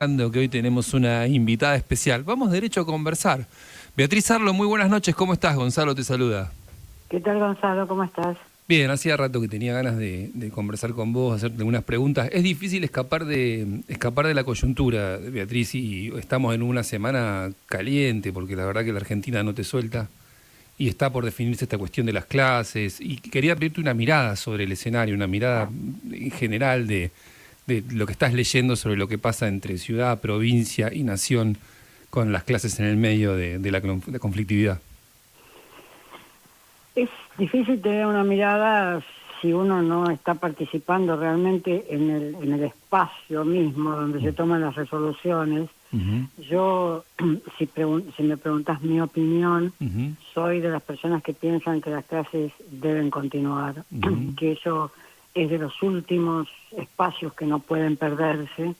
Que hoy tenemos una invitada especial. Vamos derecho a conversar. Beatriz Arlo, muy buenas noches. ¿Cómo estás? Gonzalo te saluda. ¿Qué tal, Gonzalo? ¿Cómo estás? Bien, hacía rato que tenía ganas de conversar con vos, hacerte algunas preguntas. Es difícil escapar de la coyuntura, Beatriz, y estamos en una semana caliente, porque la verdad que la Argentina no te suelta, y está por definirse esta cuestión de las clases, y quería pedirte una mirada sobre el escenario, una mirada en general de lo que estás leyendo sobre lo que pasa entre ciudad, provincia y nación con las clases en el medio de la conflictividad. Es difícil tener una mirada si uno no está participando realmente en el espacio mismo donde se toman las resoluciones. Yo, si me preguntas mi opinión, soy de las personas que piensan que las clases deben continuar, que eso es de los últimos espacios que no pueden perderse,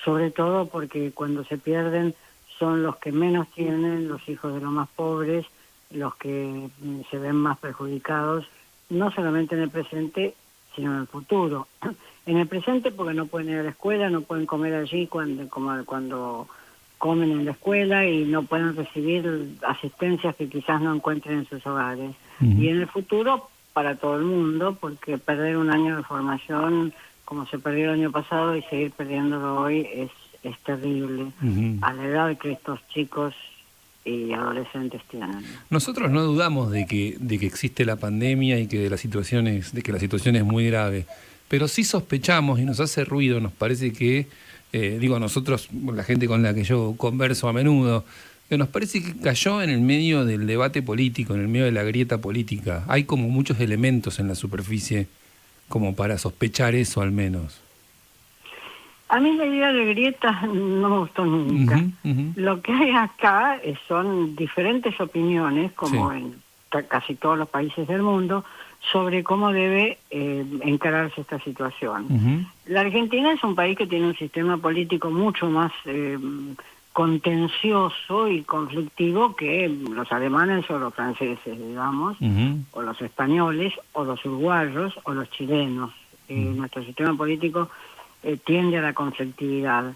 sobre todo porque cuando se pierden son los que menos tienen, los hijos de los más pobres, los que se ven más perjudicados, no solamente en el presente, sino en el futuro. En el presente porque no pueden ir a la escuela, no pueden comer allí cuando comen en la escuela y no pueden recibir asistencias que quizás no encuentren en sus hogares. Y en el futuro para todo el mundo, porque perder un año de formación como se perdió el año pasado y seguir perdiéndolo hoy es terrible a la edad que estos chicos y adolescentes tienen. Nosotros no dudamos de que existe la pandemia y que la situación es muy grave, pero sí sospechamos y nos hace ruido, nos parece que, nosotros, la gente con la que yo converso a menudo, que nos parece que cayó en el medio del debate político, en el medio de la grieta política. Hay como muchos elementos en la superficie como para sospechar eso al menos. A mí la idea de grietas no me gustó nunca. Lo que hay acá son diferentes opiniones, como en casi todos los países del mundo, sobre cómo debe encararse esta situación. La Argentina es un país que tiene un sistema político mucho más contencioso y conflictivo que los alemanes o los franceses, digamos, o los españoles, o los uruguayos, o los chilenos. Nuestro sistema político tiende a la conflictividad,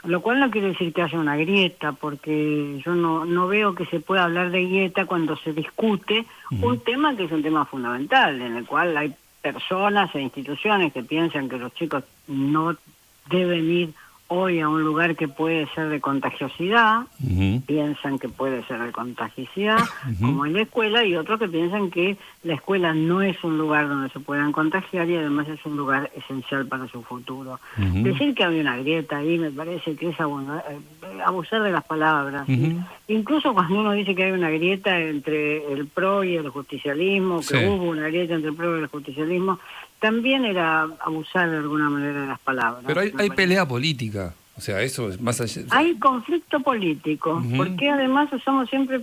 lo cual no quiere decir que haya una grieta, porque yo no veo que se pueda hablar de grieta cuando se discute un tema que es un tema fundamental, en el cual hay personas e instituciones que piensan que los chicos no deben ir hoy a un lugar que puede ser de contagiosidad, piensan que puede ser de contagiosidad, como en la escuela, y otros que piensan que la escuela no es un lugar donde se puedan contagiar y además es un lugar esencial para su futuro. Decir que hay una grieta ahí me parece que es abusar de las palabras. Incluso cuando uno dice que hay una grieta entre el PRO y el justicialismo, que hubo una grieta entre el PRO y el justicialismo, también era abusar de alguna manera de las palabras. Pero hay pelea política, o sea, eso es más allá. Hay conflicto político, porque además usamos siempre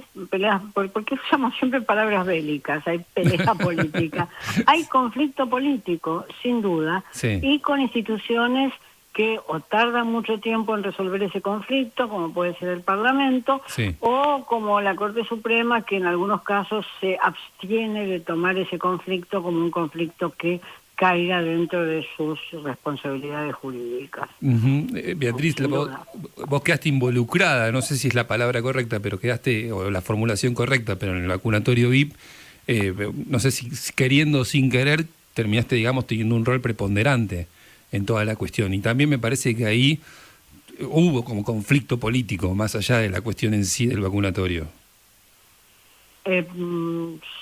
porque usamos siempre palabras bélicas, hay pelea política. Hay conflicto político, sin duda, y con instituciones que o tardan mucho tiempo en resolver ese conflicto, como puede ser el Parlamento, o como la Corte Suprema, que en algunos casos se abstiene de tomar ese conflicto como un conflicto que caiga dentro de sus responsabilidades jurídicas. Beatriz, vos quedaste involucrada, no sé si es la palabra correcta, pero o la formulación correcta, pero en el vacunatorio VIP, no sé si queriendo o sin querer, terminaste, digamos, teniendo un rol preponderante en toda la cuestión. Y también me parece que ahí hubo como conflicto político, más allá de la cuestión en sí del vacunatorio.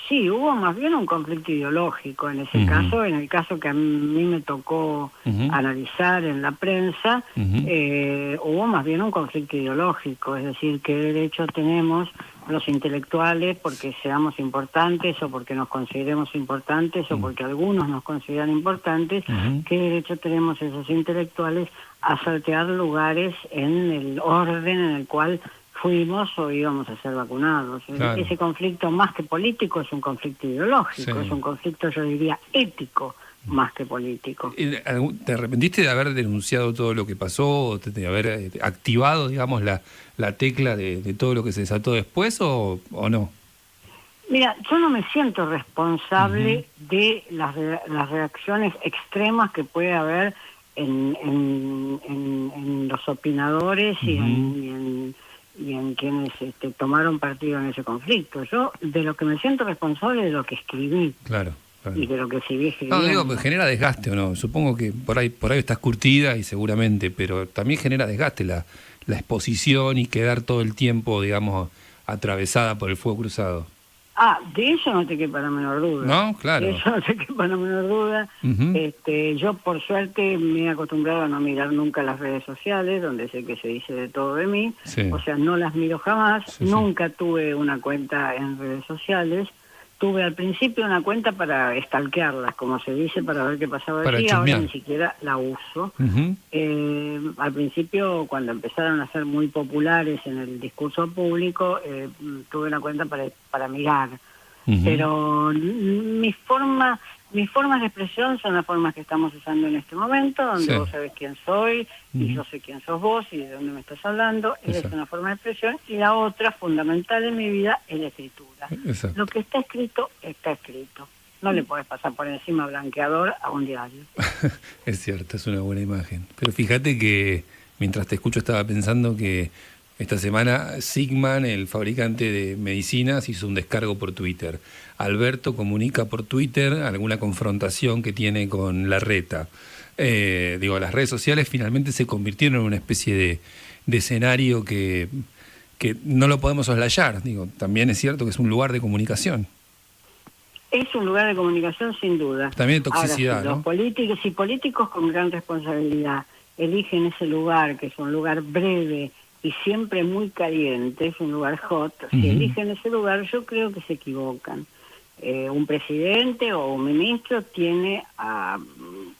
Sí, hubo más bien un conflicto ideológico en ese caso, en el caso que a mí me tocó analizar en la prensa, hubo más bien un conflicto ideológico, es decir, qué derecho tenemos los intelectuales porque seamos importantes o porque nos consideremos importantes o porque algunos nos consideran importantes, qué derecho tenemos esos intelectuales a saltear lugares en el orden en el cual fuimos o íbamos a ser vacunados. Claro. Ese conflicto, más que político, es un conflicto ideológico, es un conflicto, yo diría, ético, más que político. ¿Te arrepentiste de haber denunciado todo lo que pasó, de haber activado, digamos, la tecla de todo lo que se desató después o no? Mira, yo no me siento responsable de las reacciones extremas que puede haber en los opinadores y en quienes tomaron partido en ese conflicto. Yo de lo que me siento responsable de lo que escribí. Claro. Y de lo que seguí escribiendo. No, digo, pues genera desgaste o no. Supongo que por ahí estás curtida y seguramente, pero también genera desgaste la exposición y quedar todo el tiempo, digamos, atravesada por el fuego cruzado. De eso no te quepa la menor duda. No, claro. De eso no te quepa la menor duda. Yo, por suerte, me he acostumbrado a no mirar nunca las redes sociales, donde sé que se dice de todo de mí. Sí. O sea, no las miro jamás. Sí, nunca tuve una cuenta en redes sociales. Tuve al principio una cuenta para stalkearlas, como se dice, para ver qué pasaba Para allí. chusmear. Ahora ni siquiera la uso. Al principio, cuando empezaron a ser muy populares en el discurso público, tuve una cuenta para mirar. Pero mis formas de expresión son las formas que estamos usando en este momento, donde vos sabés quién soy, y yo sé quién sos vos, y de dónde me estás hablando. Esa es una forma de expresión. Y la otra, fundamental en mi vida, es la escritura. Exacto. Lo que está escrito, está escrito. No le podés pasar por encima blanqueador a un diario. Es cierto, es una buena imagen. Pero fíjate que mientras te escucho estaba pensando que esta semana Sigman, el fabricante de medicinas, hizo un descargo por Twitter. Alberto comunica por Twitter alguna confrontación que tiene con Larreta. Las redes sociales finalmente se convirtieron en una especie de escenario que no lo podemos soslayar. También es cierto que es un lugar de comunicación. Es un lugar de comunicación sin duda. También de toxicidad, ahora, si políticos con gran responsabilidad eligen ese lugar, que es un lugar breve y siempre muy caliente, es un lugar hot, si eligen ese lugar, yo creo que se equivocan. Un presidente o un ministro tiene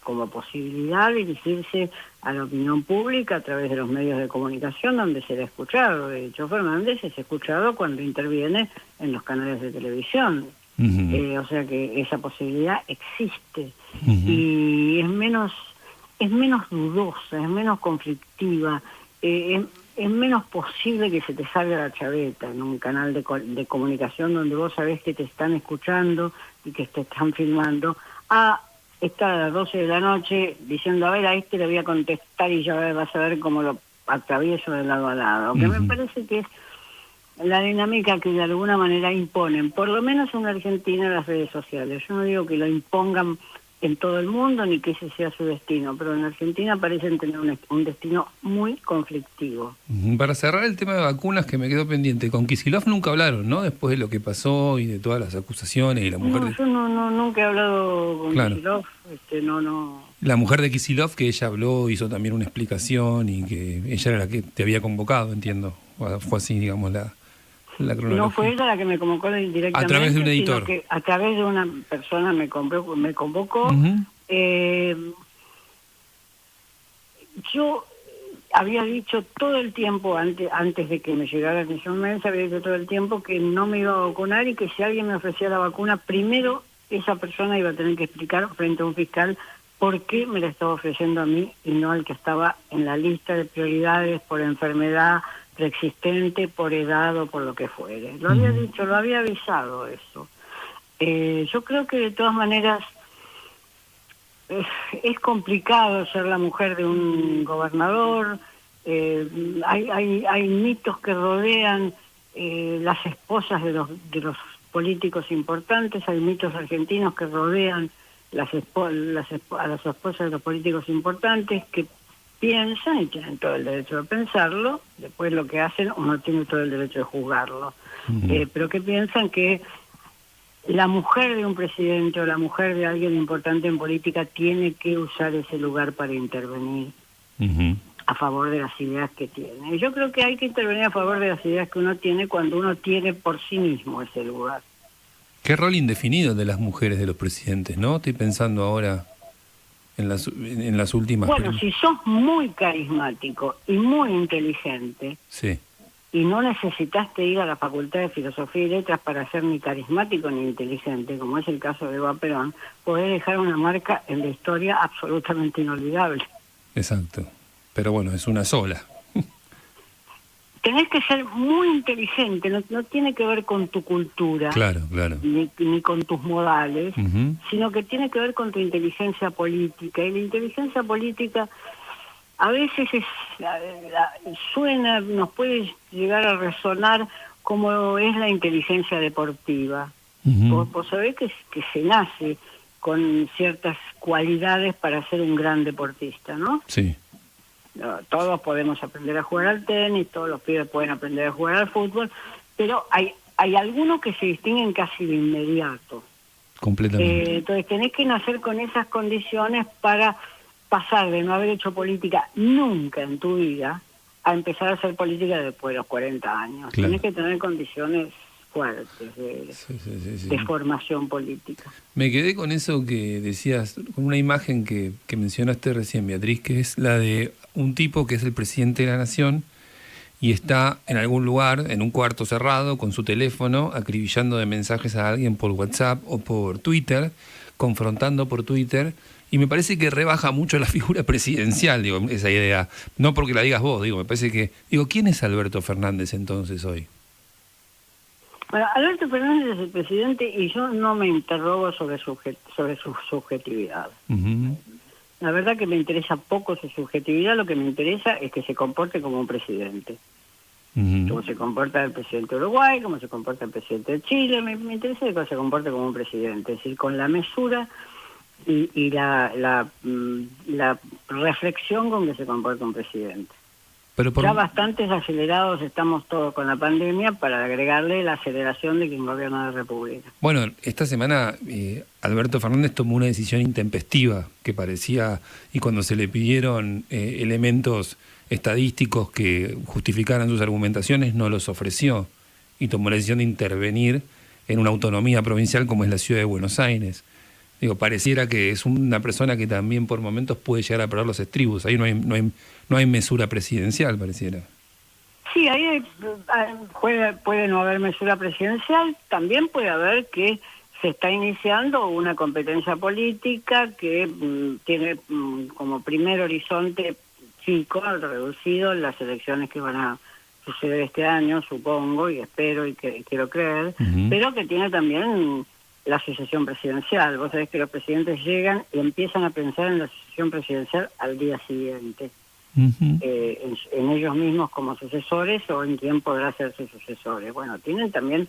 como posibilidad dirigirse a la opinión pública a través de los medios de comunicación donde será escuchado. De hecho, Fernández es escuchado cuando interviene en los canales de televisión. O sea que esa posibilidad existe. Y es menos dudosa, es menos conflictiva, es menos posible que se te salga la chaveta en un canal de comunicación donde vos sabés que te están escuchando y que te están filmando, estar a las 12 de la noche diciendo, a ver, a le voy a contestar y ya vas a ver cómo lo atravieso de lado a lado. Que me parece que es la dinámica que de alguna manera imponen, por lo menos en Argentina, las redes sociales. Yo no digo que lo impongan en todo el mundo ni que ese sea su destino, pero en Argentina parecen tener un destino muy conflictivo. Para cerrar el tema de vacunas que me quedó pendiente, con Kicillof nunca hablaron, ¿no? Después de lo que pasó y de todas las acusaciones y la mujer... Yo nunca he hablado con Kicillof, no. La mujer de Kicillof, que ella habló, hizo también una explicación y que ella era la que te había convocado, entiendo. Fue así, digamos, la cronología. No fue ella la que me convocó directamente, a través de un editor, sino que a través de una persona me convocó. Yo había dicho todo el tiempo, antes de que me llegara la atención médica, había dicho todo el tiempo que no me iba a vacunar y que si alguien me ofrecía la vacuna, primero esa persona iba a tener que explicar frente a un fiscal por qué me la estaba ofreciendo a mí y no al que estaba en la lista de prioridades por enfermedad preexistente, por edad o por lo que fuere. Lo había dicho, lo había avisado eso. Yo creo que de todas maneras es complicado ser la mujer de un gobernador. Hay mitos que rodean las esposas de los políticos importantes, hay mitos argentinos que rodean a las esposas de los políticos importantes que piensan y tienen todo el derecho de pensarlo, después lo que hacen uno tiene todo el derecho de juzgarlo, pero que piensan que la mujer de un presidente o la mujer de alguien importante en política tiene que usar ese lugar para intervenir a favor de las ideas que tiene. Y yo creo que hay que intervenir a favor de las ideas que uno tiene cuando uno tiene por sí mismo ese lugar. Qué rol indefinido de las mujeres de los presidentes, ¿no? Estoy pensando ahora en las últimas... Bueno, si sos muy carismático y muy inteligente, sí, y no necesitaste ir a la Facultad de Filosofía y Letras para ser ni carismático ni inteligente, como es el caso de Eva Perón, podés dejar una marca en la historia absolutamente inolvidable. Exacto. Pero bueno, es una sola. tenés que ser muy inteligente, no tiene que ver con tu cultura, Claro. ni con tus modales, sino que tiene que ver con tu inteligencia política. Y la inteligencia política a veces nos puede llegar a resonar como es la inteligencia deportiva. Vos sabés que se nace con ciertas cualidades para ser un gran deportista, ¿no? Sí. Todos podemos aprender a jugar al tenis, todos los pibes pueden aprender a jugar al fútbol, pero hay algunos que se distinguen casi de inmediato. Completamente. Entonces tenés que nacer con esas condiciones para pasar de no haber hecho política nunca en tu vida a empezar a hacer política después de los 40 años. Claro. Tenés que tener condiciones fuertes de formación política. Me quedé con eso que decías, con una imagen que mencionaste recién, Beatriz, que es la de un tipo que es el presidente de la nación y está en algún lugar, en un cuarto cerrado, con su teléfono, acribillando de mensajes a alguien por WhatsApp o por Twitter, confrontando por Twitter, y me parece que rebaja mucho la figura presidencial, digo, esa idea. No porque la digas vos, me parece que... ¿quién es Alberto Fernández entonces hoy? Bueno, Alberto Fernández es el presidente y yo no me interrogo sobre su subjetividad. La verdad que me interesa poco su subjetividad, lo que me interesa es que se comporte como un presidente. Cómo se comporta el presidente de Uruguay, cómo se comporta el presidente de Chile, me interesa que se comporte como un presidente, es decir, con la mesura y la reflexión con que se comporta un presidente. Pero Ya bastantes acelerados estamos todos con la pandemia para agregarle la aceleración de quien gobierna la República. Bueno, esta semana Alberto Fernández tomó una decisión intempestiva que parecía, y cuando se le pidieron elementos estadísticos que justificaran sus argumentaciones, no los ofreció y tomó la decisión de intervenir en una autonomía provincial como es la ciudad de Buenos Aires. Pareciera que es una persona que también por momentos puede llegar a perder los estribos. Ahí no hay mesura presidencial, pareciera. Sí, ahí puede no haber mesura presidencial. También puede haber que se está iniciando una competencia política que tiene como primer horizonte chico, reducido, las elecciones que van a suceder este año, supongo, y espero y quiero creer, pero que tiene también la sucesión presidencial. Vos sabés que los presidentes llegan y empiezan a pensar en la sucesión presidencial al día siguiente, en ellos mismos como sucesores o en quién podrá ser sus sucesores. Bueno, tienen también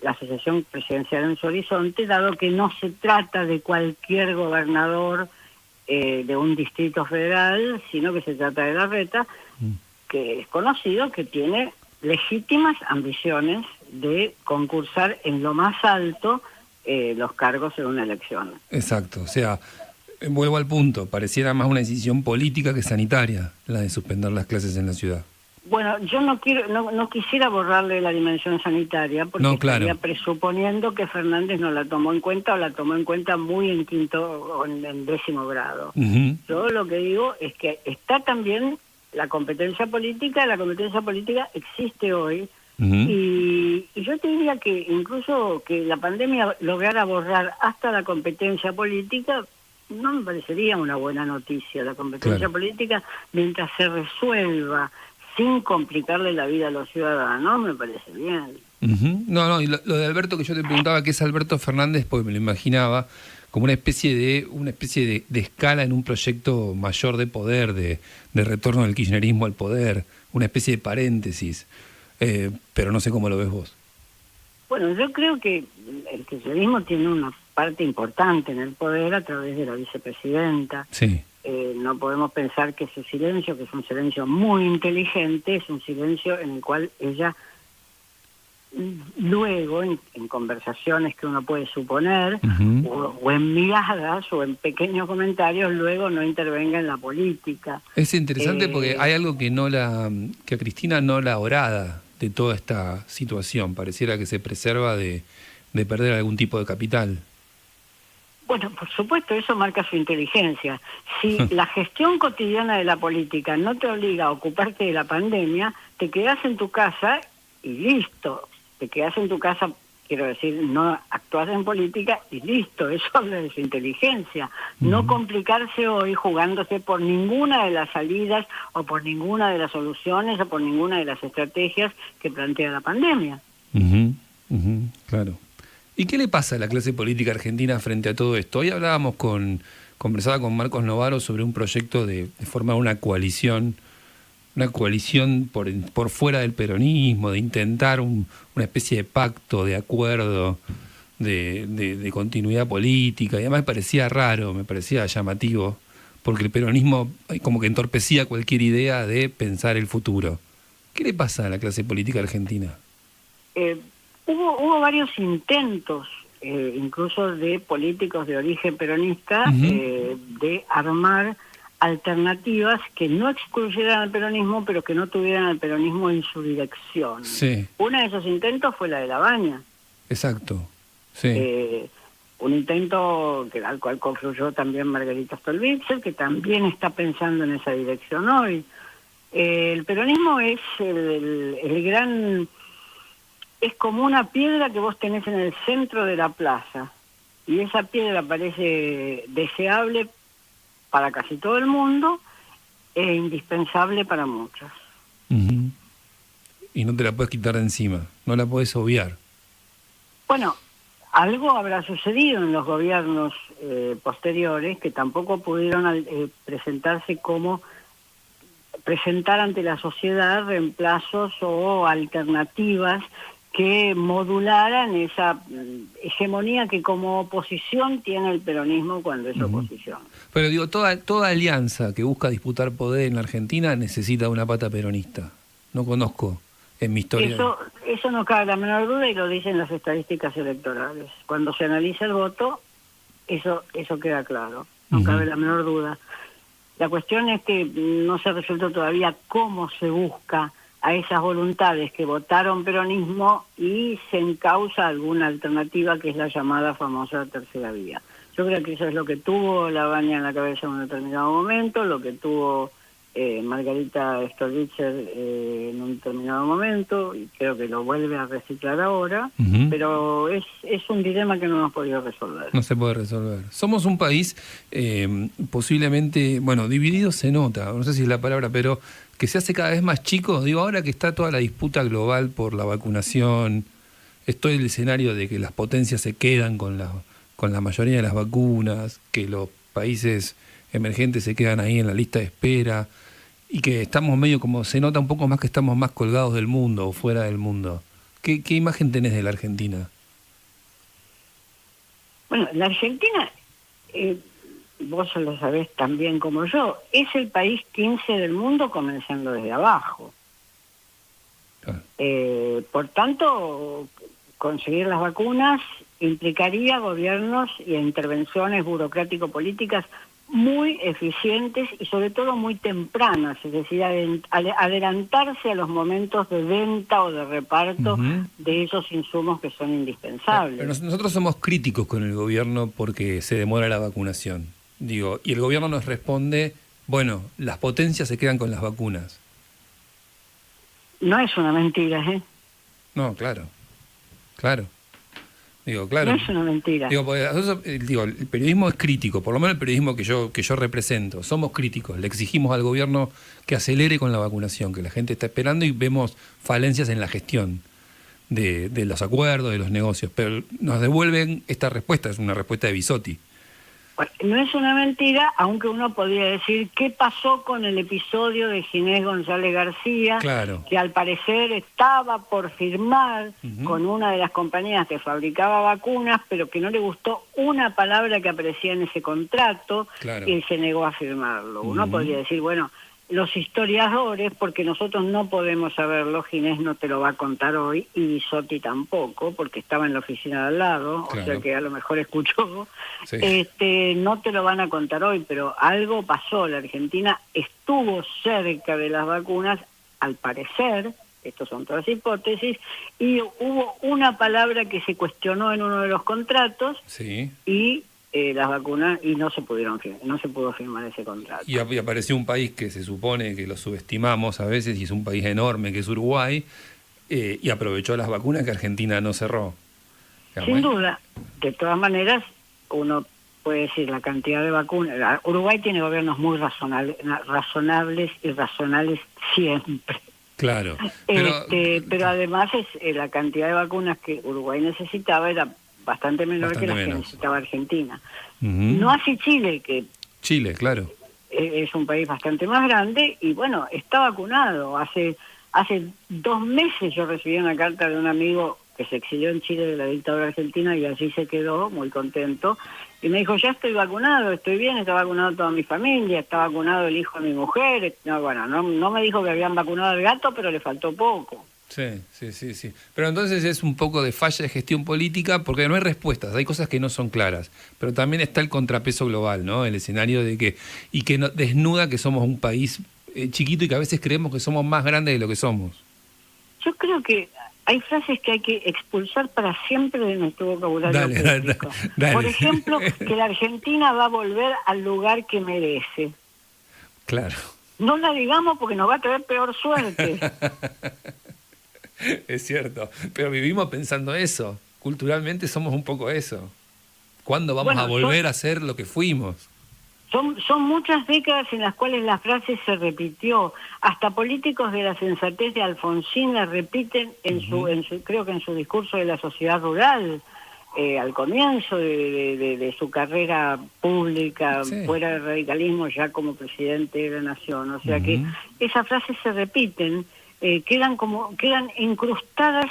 la sucesión presidencial en su horizonte, dado que no se trata de cualquier gobernador de un distrito federal, sino que se trata de Larreta, que es conocido que tiene legítimas ambiciones de concursar en lo más alto los cargos en una elección. Exacto, o sea, vuelvo al punto, pareciera más una decisión política que sanitaria la de suspender las clases en la ciudad. Bueno, yo no quisiera borrarle la dimensión sanitaria, porque estaría presuponiendo que Fernández no la tomó en cuenta o la tomó en cuenta muy en quinto o en 10º grado. Yo lo que digo es que está también la competencia política existe hoy. Y yo te diría que incluso que la pandemia lograra borrar hasta la competencia política, no me parecería una buena noticia. La competencia política, mientras se resuelva sin complicarle la vida a los ciudadanos, me parece bien. No, y lo de Alberto, que yo te preguntaba qué es Alberto Fernández, porque me lo imaginaba como una especie de escala en un proyecto mayor de poder, de retorno del kirchnerismo al poder, una especie de paréntesis. Pero no sé cómo lo ves vos. Bueno, yo creo que el kirchnerismo tiene una parte importante en el poder a través de la vicepresidenta. Sí. No podemos pensar que ese silencio, que es un silencio muy inteligente, es un silencio en el cual ella luego, en conversaciones que uno puede suponer, o en miradas o en pequeños comentarios, luego no intervenga en la política. Es interesante porque hay algo que a Cristina no la orada de toda esta situación. Pareciera que se preserva de perder algún tipo de capital. Bueno, por supuesto, eso marca su inteligencia. Si la gestión cotidiana de la política no te obliga a ocuparte de la pandemia, te quedás en tu casa y listo. Te quedás en tu casa quiero decir, no actuar en política y listo, eso habla de su inteligencia. No complicarse hoy jugándose por ninguna de las salidas o por ninguna de las soluciones o por ninguna de las estrategias que plantea la pandemia. Claro. ¿Y qué le pasa a la clase política argentina frente a todo esto? Hoy conversaba con Marcos Novaro sobre un proyecto de formar una coalición por fuera del peronismo, de intentar una especie de pacto, de acuerdo, de continuidad política, y además me parecía raro, me parecía llamativo, porque el peronismo como que entorpecía cualquier idea de pensar el futuro. ¿Qué le pasa a la clase política argentina? Hubo varios intentos, incluso de políticos de origen peronista, de armar alternativas que no excluyeran al peronismo, pero que no tuvieran al peronismo en su dirección. Sí. Uno de esos intentos fue la de La Baña. Exacto, sí. Un intento al cual confluyó también Margarita Stolbizer, que también está pensando en esa dirección hoy. El peronismo es el gran... Es como una piedra que vos tenés en el centro de la plaza, y esa piedra parece deseable para casi todo el mundo e indispensable para muchos. Y no te la puedes quitar de encima, no la puedes obviar. Bueno, algo habrá sucedido en los gobiernos posteriores que tampoco pudieron presentar ante la sociedad reemplazos o alternativas que modularan esa hegemonía que como oposición tiene el peronismo cuando es oposición. Pero digo, toda alianza que busca disputar poder en la Argentina necesita una pata peronista. No conozco en mi historia. Eso no cabe la menor duda y lo dicen las estadísticas electorales. Cuando se analiza el voto, eso queda claro, no cabe la menor duda. La cuestión es que no se resuelto todavía cómo se busca a esas voluntades que votaron peronismo y se encausa alguna alternativa que es la llamada famosa tercera vía. Yo creo que eso es lo que tuvo La Baña en la cabeza en un determinado momento, lo que tuvo Margarita Stolbizer en un determinado momento, y creo que lo vuelve a reciclar ahora, pero es un dilema que no hemos podido resolver. No se puede resolver. Somos un país posiblemente, dividido se nota, no sé si es la palabra, pero que se hace cada vez más chico. Digo, ahora que está toda la disputa global por la vacunación, estoy en el escenario de que las potencias se quedan con la mayoría de las vacunas, que los países emergentes se quedan ahí en la lista de espera, y que estamos medio como, se nota un poco más que estamos más colgados del mundo o fuera del mundo. ¿Qué imagen tenés de la Argentina? Bueno, la Argentina, vos lo sabés tan bien como yo, es el país 15 del mundo comenzando desde abajo. Claro. Por tanto, conseguir las vacunas implicaría gobiernos y intervenciones burocrático-políticas muy eficientes y sobre todo muy tempranas, es decir, adelantarse a los momentos de venta o de reparto de esos insumos que son indispensables. Pero nosotros somos críticos con el gobierno porque se demora la vacunación. Digo, y el gobierno nos responde, bueno, las potencias se quedan con las vacunas. No es una mentira, ¿eh? No, claro. Digo, claro. No es una mentira. Digo, el periodismo es crítico, por lo menos el periodismo que yo represento. Somos críticos, le exigimos al gobierno que acelere con la vacunación, que la gente está esperando y vemos falencias en la gestión de los acuerdos, de los negocios. Pero nos devuelven esta respuesta, es una respuesta de Bisotti. Bueno, no es una mentira, aunque uno podría decir qué pasó con el episodio de Ginés González García, claro, que al parecer estaba por firmar con una de las compañías que fabricaba vacunas, pero que no le gustó una palabra que aparecía en ese contrato, claro, y él se negó a firmarlo. Uno podría decir, bueno, los historiadores, porque nosotros no podemos saberlo, Ginés no te lo va a contar hoy, y Bisotti tampoco, porque estaba en la oficina de al lado, claro, o sea que a lo mejor escuchó, sí. No te lo van a contar hoy, pero algo pasó, la Argentina estuvo cerca de las vacunas, al parecer, estos son todas hipótesis, y hubo una palabra que se cuestionó en uno de los contratos, sí, y las vacunas, y no se pudo firmar ese contrato. Y apareció un país que se supone que lo subestimamos a veces, y es un país enorme que es Uruguay, y aprovechó las vacunas que Argentina no cerró. Sin duda. De todas maneras, uno puede decir la cantidad de vacunas. Uruguay tiene gobiernos muy razonables y racionales siempre. Claro. Pero además la cantidad de vacunas que Uruguay necesitaba era bastante menor que las que necesitaba Argentina. No así Chile, que Chile, claro, es un país bastante más grande y bueno, está vacunado. Hace 2 meses yo recibí una carta de un amigo que se exilió en Chile de la dictadura argentina y allí se quedó muy contento y me dijo, ya estoy vacunado, estoy bien, está vacunado toda mi familia, está vacunado el hijo de mi mujer. No me dijo que habían vacunado al gato, pero le faltó poco. Sí. Pero entonces es un poco de falla de gestión política porque no hay respuestas, hay cosas que no son claras, pero también está el contrapeso global, ¿no? El escenario de que desnuda que somos un país chiquito y que a veces creemos que somos más grandes de lo que somos. Yo creo que hay frases que hay que expulsar para siempre de nuestro vocabulario público. Dale. Por ejemplo, que la Argentina va a volver al lugar que merece. Claro. No la digamos porque nos va a traer peor suerte. Es cierto, pero vivimos pensando eso. Culturalmente somos un poco eso. ¿Cuándo vamos a volver a ser lo que fuimos? Son muchas décadas en las cuales la frase se repitió. Hasta políticos de la sensatez de Alfonsín la repiten creo que en su discurso de la sociedad rural, al comienzo de su carrera pública, fuera del radicalismo, ya como presidente de la nación. O sea que esas frases se repiten, quedan incrustadas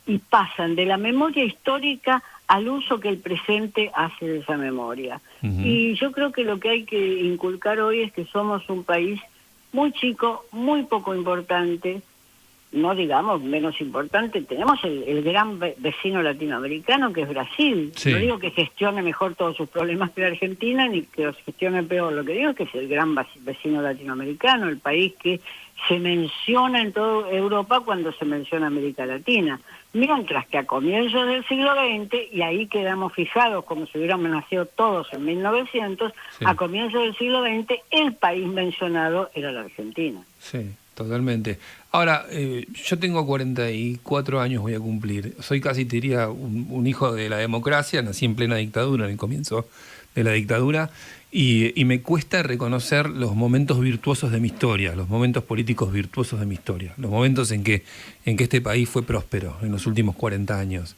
y pasan de la memoria histórica al uso que el presente hace de esa memoria. Y yo creo que lo que hay que inculcar hoy es que somos un país muy chico, muy poco importante, no digamos menos importante. Tenemos el gran vecino latinoamericano que es Brasil. Sí. No digo que gestione mejor todos sus problemas que la Argentina, ni que los gestione peor. Lo que digo es que es el gran vecino latinoamericano, el país que se menciona en toda Europa cuando se menciona América Latina. Mientras que a comienzos del siglo XX, y ahí quedamos fijados como si hubiéramos nacido todos en 1900, a comienzos del siglo XX el país mencionado era la Argentina. Sí, totalmente. Ahora, yo tengo 44 años, voy a cumplir. Soy casi, te diría, un hijo de la democracia, nací en plena dictadura, en el comienzo de la dictadura, y me cuesta reconocer los momentos virtuosos de mi historia, los momentos políticos virtuosos de mi historia, los momentos en que este país fue próspero en los últimos 40 años.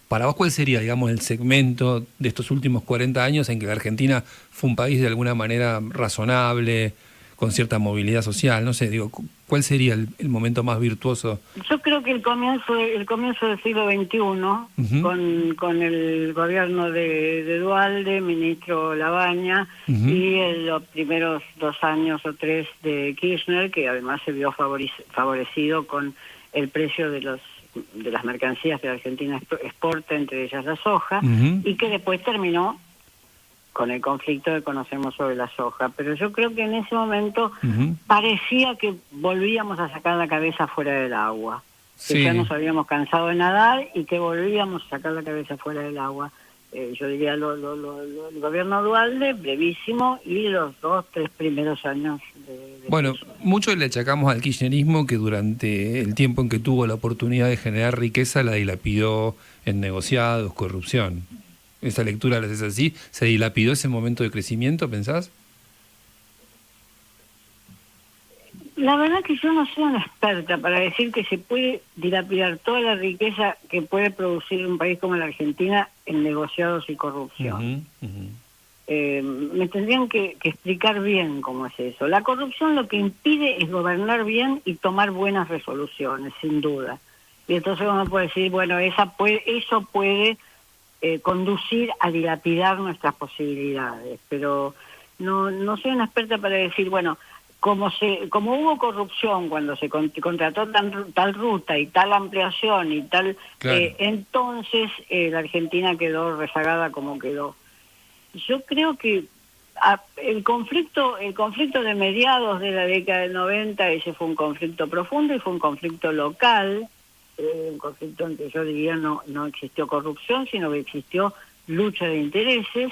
Para vos, ¿cuál sería, digamos, el segmento de estos últimos 40 años en que la Argentina fue un país de alguna manera razonable, con cierta movilidad social? No sé, digo, ¿cuál sería el momento más virtuoso? Yo creo que el comienzo del siglo XXI, con el gobierno de Duhalde, ministro Labaña, y los primeros 2 años o 3 de Kirchner, que además se vio favorecido con el precio de las mercancías que la Argentina exporta, entre ellas la soja, y que después terminó con el conflicto que conocemos sobre la soja. Pero yo creo que en ese momento parecía que volvíamos a sacar la cabeza fuera del agua, que ya nos habíamos cansado de nadar y que volvíamos a sacar la cabeza fuera del agua. Yo diría el gobierno Duhalde, brevísimo, y los 2-3 primeros años de Bueno, mucho le achacamos al kirchnerismo que durante el tiempo en que tuvo la oportunidad de generar riqueza la dilapidó en negociados, corrupción. ¿Esa lectura la haces así? ¿Se dilapidó ese momento de crecimiento, pensás? La verdad que yo no soy una experta para decir que se puede dilapidar toda la riqueza que puede producir un país como la Argentina en negociados y corrupción. Me tendrían que explicar bien cómo es eso. La corrupción lo que impide es gobernar bien y tomar buenas resoluciones, sin duda. Y entonces uno puede decir, bueno, eso puede conducir a dilapidar nuestras posibilidades, pero no soy una experta para decir, bueno, como hubo corrupción cuando se contrató tal ruta y tal ampliación y tal, entonces la Argentina quedó rezagada como quedó. Yo creo que el conflicto de mediados de la década del 90, ese fue un conflicto profundo y fue un conflicto local, un conflicto en que yo diría no existió corrupción, sino que existió lucha de intereses,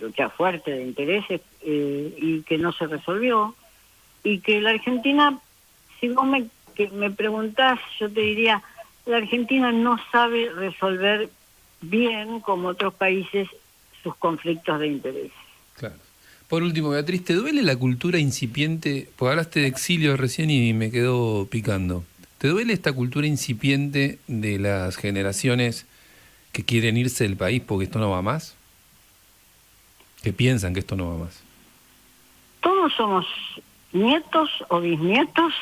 lucha fuerte de intereses, y que no se resolvió, y que la Argentina, si vos me preguntás, yo te diría, la Argentina no sabe resolver bien, como otros países, sus conflictos de interés. Claro. Por último, Beatriz, ¿te duele la cultura incipiente? Porque hablaste de exilio recién y me quedó picando. ¿Te duele esta cultura incipiente de las generaciones que quieren irse del país porque esto no va más? Que piensan que esto no va más. Todos somos nietos o bisnietos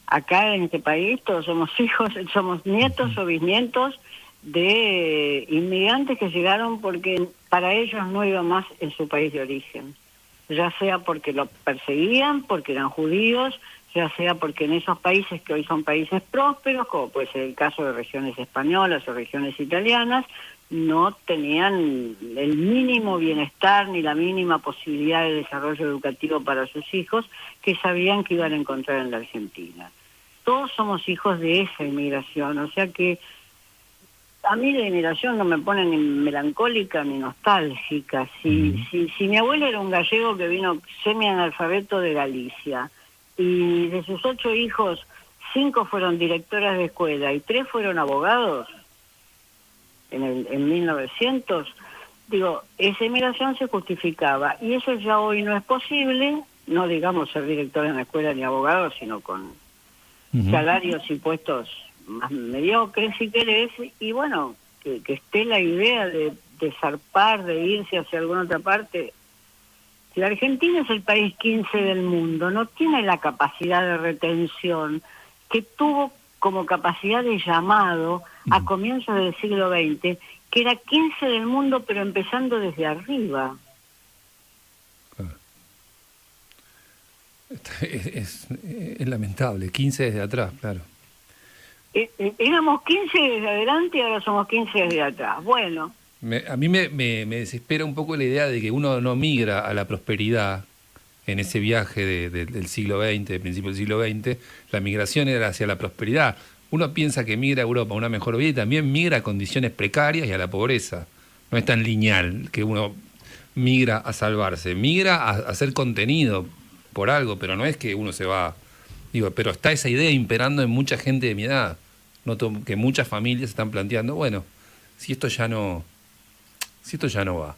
acá en este país, todos somos hijos, somos nietos o bisnietos de inmigrantes que llegaron porque para ellos no iba más en su país de origen, ya sea porque lo perseguían, porque eran judíos, ya sea porque en esos países que hoy son países prósperos, como puede ser el caso de regiones españolas o regiones italianas, no tenían el mínimo bienestar ni la mínima posibilidad de desarrollo educativo para sus hijos que sabían que iban a encontrar en la Argentina. Todos somos hijos de esa inmigración, o sea que a mí la inmigración no me pone ni melancólica ni nostálgica. Si mi abuelo era un gallego que vino semi-analfabeto de Galicia y de sus 8 hijos, 5 fueron directoras de escuela y 3 fueron abogados en 1900, digo, esa inmigración se justificaba y eso ya hoy no es posible, no digamos ser director en la escuela ni abogado, sino con salarios y puestos más mediocres si querés, y bueno, que esté la idea de zarpar, de irse hacia alguna otra parte. Si la Argentina es el país 15 del mundo, no tiene la capacidad de retención que tuvo como capacidad de llamado a comienzos del siglo XX, que era 15 del mundo, pero empezando desde arriba. Claro. Es lamentable, 15 desde atrás, claro. Éramos 15 desde adelante y ahora somos 15 desde atrás. Bueno. A mí me desespera un poco la idea de que uno no migra a la prosperidad en ese viaje del siglo XX, del principio del siglo XX. La migración era hacia la prosperidad. Uno piensa que migra a Europa a una mejor vida y también migra a condiciones precarias y a la pobreza. No es tan lineal que uno migra a salvarse. Migra a hacer contenido por algo, pero no es que uno se va... Digo, pero está esa idea imperando en mucha gente de mi edad. Noto que muchas familias están planteando, bueno, si esto ya no va.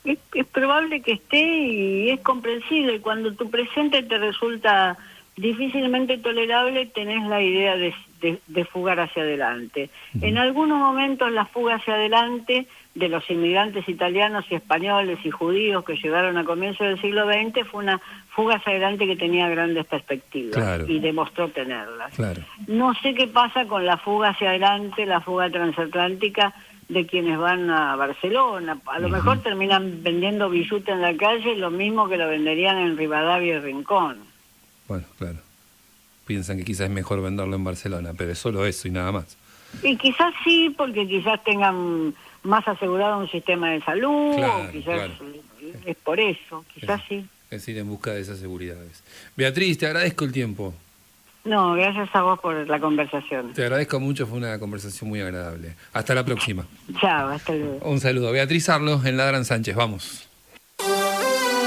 Es probable que esté y es comprensible. Cuando tu presente te resulta difícilmente tolerable, tenés la idea de fugar hacia adelante. En algunos momentos la fuga hacia adelante de los inmigrantes italianos y españoles y judíos que llegaron a comienzos del siglo XX fue una fuga hacia adelante que tenía grandes perspectivas, claro, y demostró tenerlas. Claro. No sé qué pasa con la fuga hacia adelante, la fuga transatlántica de quienes van a Barcelona. A lo mejor terminan vendiendo billute en la calle, lo mismo que lo venderían en Rivadavia y Rincón. Bueno, claro. Piensan que quizás es mejor venderlo en Barcelona, pero es solo eso y nada más. Y quizás sí, porque quizás tengan más asegurado un sistema de salud, claro, o quizás es por eso, quizás sí. Es ir en busca de esas seguridades. Beatriz, te agradezco el tiempo. No, gracias a vos por la conversación. Te agradezco mucho, fue una conversación muy agradable. Hasta la próxima. Chao, hasta luego. Un saludo. Beatriz Arlos en Ladran Sánchez, vamos.